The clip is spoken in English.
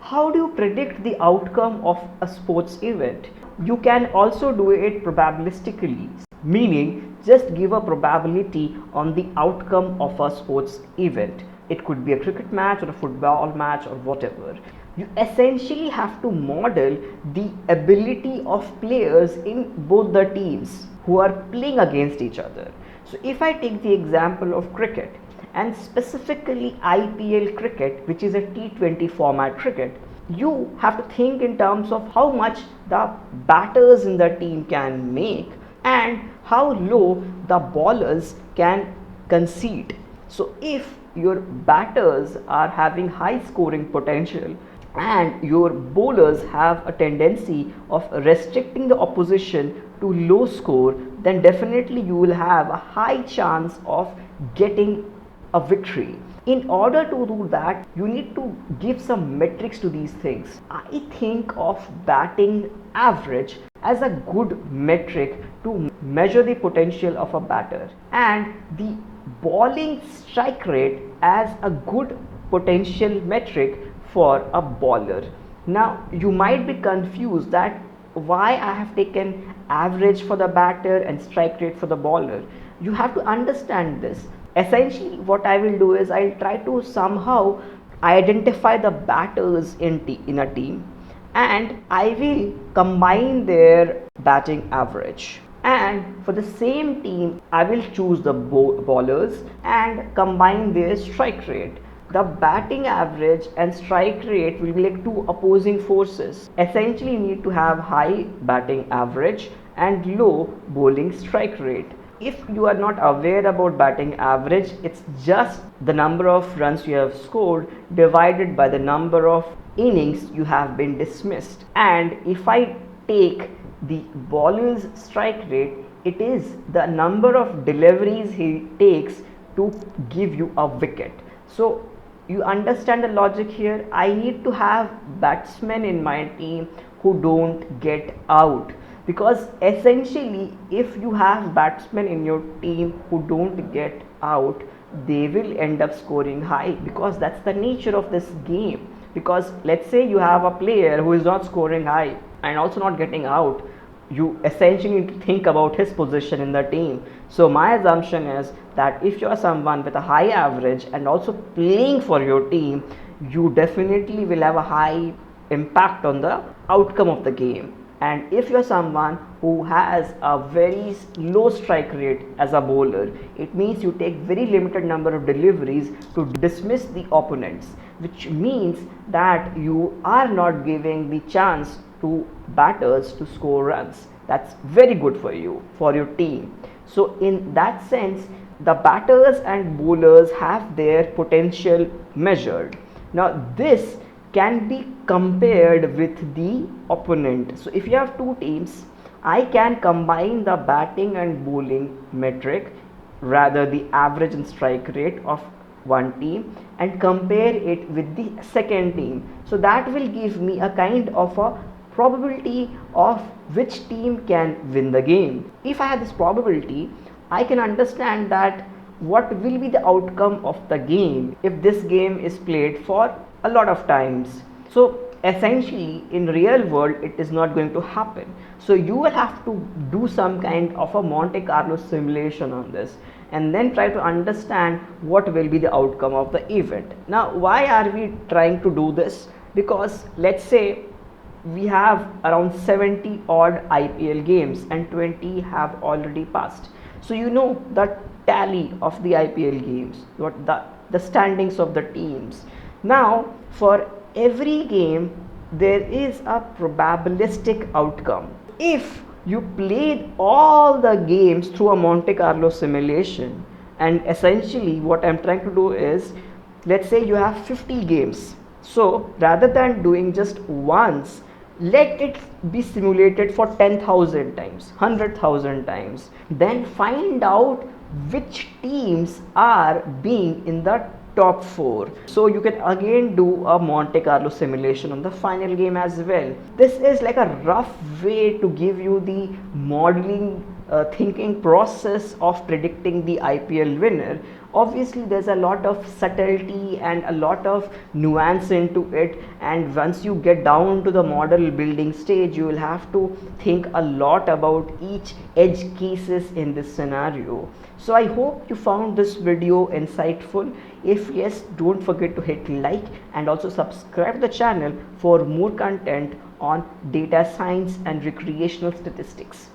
how do you predict the outcome of a sports event? You can also do it probabilistically, meaning just give a probability on the outcome of a sports event. It could be a cricket match or a football match or whatever. You essentially have to model the ability of players in both the teams who are playing against each other. So if I take the example of cricket, and specifically IPL cricket, which is a T20 format cricket, you have to think in terms of how much the batters in the team can make and how low the bowlers can concede. So if your batters are having high scoring potential and your bowlers have a tendency of restricting the opposition to low score, then definitely you will have a high chance of getting a victory. In order to do that, you need to give some metrics to these things. I think of batting average as a good metric to measure the potential of a batter, and the bowling strike rate as a good potential metric for a bowler. Now you might be confused that why I have taken average for the batter and strike rate for the bowler. You have to understand this. Essentially what I will do is I'll try to somehow identify the batters in a team, and I will combine their batting average, and for the same team I will choose the bowlers and combine their strike rate. The batting average and strike rate will be like two opposing forces. Essentially you need to have high batting average and low bowling strike rate. If you are not aware about batting average, it's just the number of runs you have scored divided by the number of innings you have been dismissed. And if I take the bowler's strike rate, it is the number of deliveries he takes to give you a wicket. So you understand the logic here. I need to have batsmen in my team who don't get out, because essentially if you have batsmen in your team who don't get out, they will end up scoring high, because that's the nature of this game. Because let's say you have a player who is not scoring high and also not getting out, you essentially need to think about his position in the team. So my assumption is that if you are someone with a high average and also playing for your team, you definitely will have a high impact on the outcome of the game. And if you are someone who has a very low strike rate as a bowler, it means you take very limited number of deliveries to dismiss the opponents, which means that you are not giving the chance to batters to score runs. That's very good for you, for your team. So in that sense, the batters and bowlers have their potential measured. Now this can be compared with the opponent. So if you have two teams, I can combine the batting and bowling metric, rather the average and strike rate of one team, and compare it with the second team. So that will give me a kind of a probability of which team can win the game. If I have this probability, I can understand that what will be the outcome of the game if this game is played for a lot of times. So essentially in real world it is not going to happen. So you will have to do some kind of a Monte Carlo simulation on this, and then try to understand what will be the outcome of the event. Now why are we trying to do this? Because let's say we have around 70 odd IPL games and 20 have already passed. So you know the tally of the IPL games, what the standings of the teams. Now for every game there is a probabilistic outcome. If you played all the games through a Monte Carlo simulation, and essentially what I'm trying to do is, let's say you have 50 games. So rather than doing just once, let it be simulated for 10,000 times, 100,000 times. Then find out which teams are being in the top 4. So you can again do a Monte Carlo simulation on the final game as well. This is like a rough way to give you the modeling thinking process of predicting the IPL winner, obviously there's a lot of subtlety and a lot of nuance into it, and once you get down to the model building stage, you will have to think a lot about each edge cases in this scenario. So I hope you found this video insightful. If yes, don't forget to hit like and also subscribe the channel for more content on data science and recreational statistics.